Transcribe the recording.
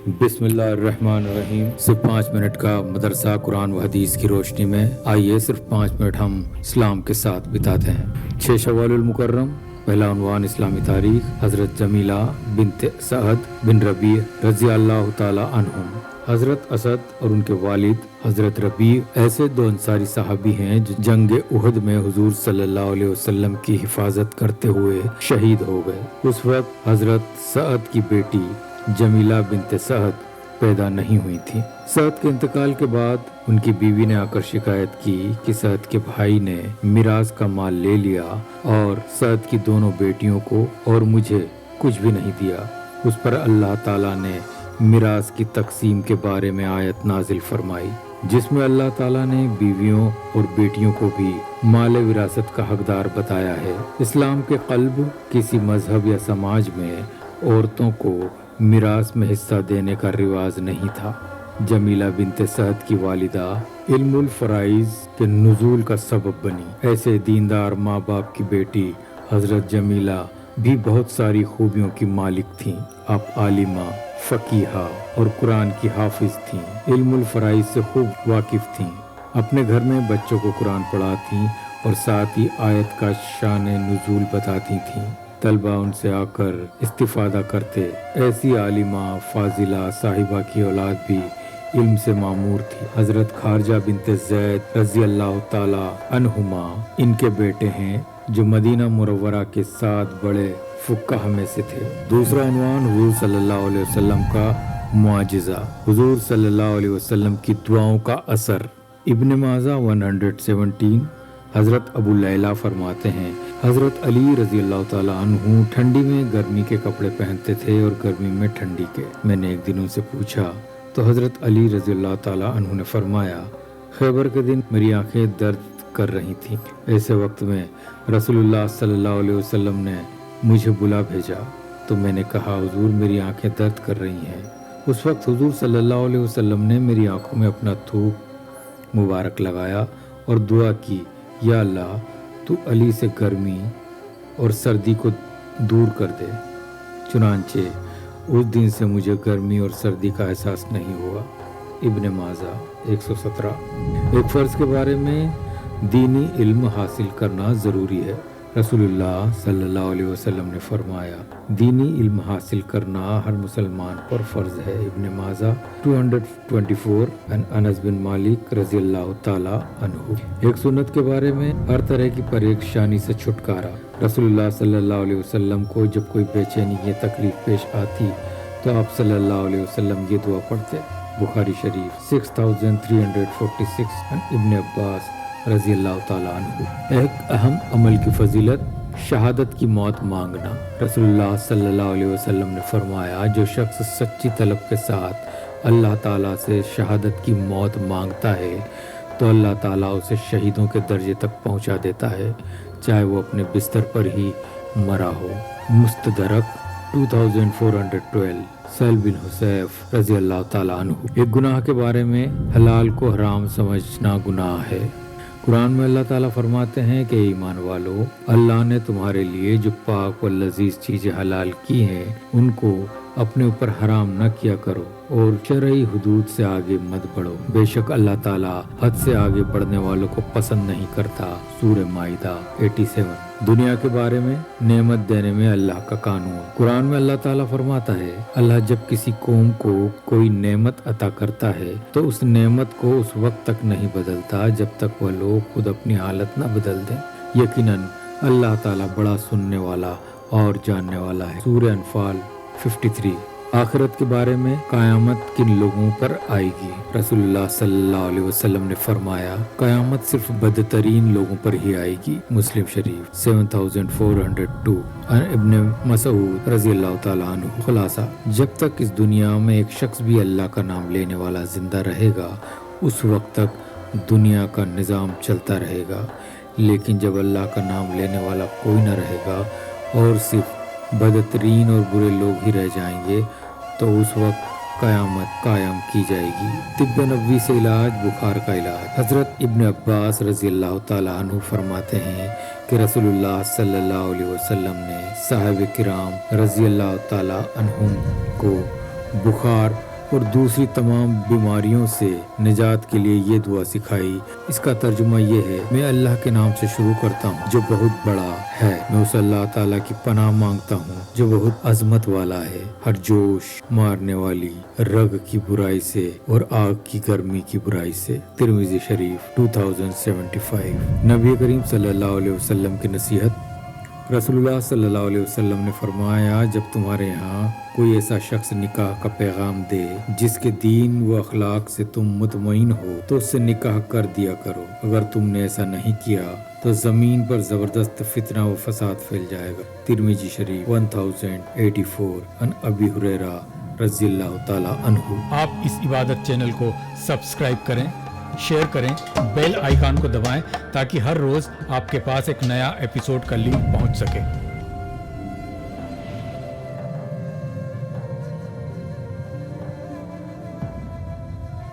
بسم اللہ الرحمن الرحیم۔ صرف 5 منٹ کا مدرسہ قرآن و حدیث کی روشنی میں آئیے صرف 5 منٹ ہم اسلام کے ساتھ بتاتے ہیں۔ 6 شوال المکرم، پہلا عنوان اسلامی تاریخ، حضرت جمیلہ بنت سعد بن ربیع رضی اللہ تعالی عنہم۔ حضرت اسد اور ان کے والد حضرت ربیع ایسے 2 انصاری صحابی ہیں جو جنگ احد میں حضور صلی اللہ علیہ وسلم کی حفاظت کرتے ہوئے شہید ہو گئے۔ اس وقت حضرت سعد کی بیٹی جمیلہ بنت سعد پیدا نہیں ہوئی تھی۔ سعد کے انتقال کے بعد ان کی بیوی نے آ کر شکایت کی کہ سعد کے بھائی نے میراث کا مال لے لیا اور سعد کی دونوں بیٹیوں کو اور مجھے کچھ بھی نہیں دیا۔ اس پر اللہ تعالیٰ نے میراث کی تقسیم کے بارے میں آیت نازل فرمائی، جس میں اللہ تعالیٰ نے بیویوں اور بیٹیوں کو بھی مال وراثت کا حقدار بتایا ہے۔ اسلام کے قلب کسی مذہب یا سماج میں عورتوں کو میراث میں حصہ دینے کا رواج نہیں تھا۔ جمیلہ بنت سعد کی والدہ علم الفرائض کے نزول کا سبب بنی۔ ایسے دیندار ماں باپ کی بیٹی حضرت جمیلہ بھی بہت ساری خوبیوں کی مالک تھیں۔ آپ عالمہ، فقیہہ اور قرآن کی حافظ تھیں۔ علم الفرائض سے خوب واقف تھیں۔ اپنے گھر میں بچوں کو قرآن پڑھاتی اور ساتھ ہی آیت کا شان نزول بتاتی تھیں۔ طلبہ ان سے آ کر استفادہ کرتے۔ ایسی عالمہ فاضلہ صاحبہ کی اولاد بھی علم سے معمور تھی۔ حضرت خارجہ بنت زید رضی اللہ تعالی عنہما ان کے بیٹے ہیں جو مدینہ منورہ کے 7 بڑے فقہاء میں سے تھے۔ دوسرا عنوان حضور صلی اللہ علیہ وسلم کا معجزہ، حضور صلی اللہ علیہ وسلم کی دعاؤں کا اثر۔ ابن ماجہ 117 حضرت ابو لیلہ فرماتے ہیں، حضرت علی رضی اللہ تعالیٰ عنہ ٹھنڈی میں گرمی کے کپڑے پہنتے تھے اور گرمی میں ٹھنڈی کے۔ میں نے ایک دن ان سے پوچھا تو حضرت علی رضی اللہ تعالیٰ عنہ نے فرمایا، خیبر کے دن میری آنکھیں درد کر رہی تھیں۔ ایسے وقت میں رسول اللہ صلی اللہ علیہ وسلم نے مجھے بلا بھیجا تو میں نے کہا، حضور میری آنکھیں درد کر رہی ہیں۔ اس وقت حضور صلی اللہ علیہ وسلم نے میری آنکھوں میں اپنا تھوک مبارک لگایا اور دعا کی، یا اللہ تو علی سے گرمی اور سردی کو دور کر دے۔ چنانچہ اس دن سے مجھے گرمی اور سردی کا احساس نہیں ہوا۔ ابن ماجہ 117۔ ایک فرض کے بارے میں دینی علم حاصل کرنا ضروری ہے۔ رسول اللہ صلی اللہ علیہ وسلم نے فرمایا، دینی علم حاصل کرنا ہر مسلمان پر فرض ہے۔ ابن ماجہ 224 انس بن مالک رضی اللہ تعالی عنہ۔ ایک سنت کے بارے میں ہر طرح کی پریشانی سے چھٹکارا۔ رسول اللہ صلی اللہ علیہ وسلم کو جب کوئی بے چینی یا تکلیف پیش آتی تو آپ صلی اللہ علیہ وسلم یہ دعا پڑھتے۔ بخاری شریف 6346 ابن عباس رضی اللہ تعالیٰ عنہ۔ ایک اہم عمل کی فضیلت، شہادت کی موت مانگنا۔ رسول اللہ صلی اللہ علیہ وسلم نے فرمایا، جو شخص سچی طلب کے ساتھ اللہ تعالیٰ سے شہادت کی موت مانگتا ہے تو اللہ تعالیٰ اسے شہیدوں کے درجے تک پہنچا دیتا ہے، چاہے وہ اپنے بستر پر ہی مرا ہو۔ مستدرک 2412 سہل بن حسیف رضی اللہ تعالیٰ عنہ۔ ایک گناہ کے بارے میں، حلال کو حرام سمجھنا گناہ ہے۔ قرآن میں اللہ تعالیٰ فرماتے ہیں کہ ایمان والو، اللہ نے تمہارے لیے جو پاک و لذیذ چیزیں حلال کی ہیں ان کو اپنے اوپر حرام نہ کیا کرو اور شرعی حدود سے آگے مت بڑھو، بے شک اللہ تعالیٰ حد سے آگے بڑھنے والوں کو پسند نہیں کرتا۔ سورہ مائدہ 87۔ دنیا کے بارے میں، نعمت دینے میں اللہ کا قانون۔ قرآن میں اللہ تعالیٰ فرماتا ہے، اللہ جب کسی قوم کو کوئی نعمت عطا کرتا ہے تو اس نعمت کو اس وقت تک نہیں بدلتا جب تک وہ لوگ خود اپنی حالت نہ بدل دیں۔ یقیناً اللہ تعالیٰ بڑا سننے والا اور جاننے والا ہے۔ سورہ انفال 53۔ آخرت کے بارے میں، قیامت کن لوگوں پر آئے گی؟ رسول اللہ صلی اللہ علیہ وسلم نے فرمایا، قیامت صرف بدترین لوگوں پر ہی آئے گی۔ مسلم شریف 7402 ابن مسعود رضی اللہ تعالیٰ عنہ۔ خلاصہ، جب تک اس دنیا میں ایک شخص بھی اللہ کا نام لینے والا زندہ رہے گا اس وقت تک دنیا کا نظام چلتا رہے گا، لیکن جب اللہ کا نام لینے والا کوئی نہ رہے گا اور صرف بدترین اور برے لوگ ہی رہ جائیں گے تو اس وقت قیامت قائم کی جائے گی۔ طب نبوی سے علاج، بخار کا علاج۔ حضرت ابن عباس رضی اللہ تعالیٰ عنہ فرماتے ہیں کہ رسول اللہ صلی اللہ علیہ وسلم نے صحابہ کرام رضی اللہ تعالیٰ عنہم کو بخار اور دوسری تمام بیماریوں سے نجات کے لیے یہ دعا سکھائی۔ اس کا ترجمہ یہ ہے: میں اللہ کے نام سے شروع کرتا ہوں جو بہت بڑا ہے، میں اس اللہ تعالیٰ کی پناہ مانگتا ہوں جو بہت عظمت والا ہے، ہر جوش مارنے والی رگ کی برائی سے اور آگ کی گرمی کی برائی سے۔ ترمذی شریف 2075۔ نبی کریم صلی اللہ علیہ وسلم کی نصیحت۔ رسول اللہ صلی اللہ علیہ وسلم نے فرمایا، جب تمہارے یہاں کوئی ایسا شخص نکاح کا پیغام دے جس کے دین و اخلاق سے تم مطمئن ہو تو اس سے نکاح کر دیا کرو، اگر تم نے ایسا نہیں کیا تو زمین پر زبردست فتنہ و فساد پھیل جائے گا۔ ترمذی شریف 1084۔ عن ابی ہریرہ رضی اللہ تعالی عنہ۔ آپ اس عبادت چینل کو سبسکرائب کریں، شیئر کریں، بیل آئیکن کو دبائیں تاکہ ہر روز آپ کے پاس ایک نیا ایپیسوڈ کا لنک پہنچ سکے۔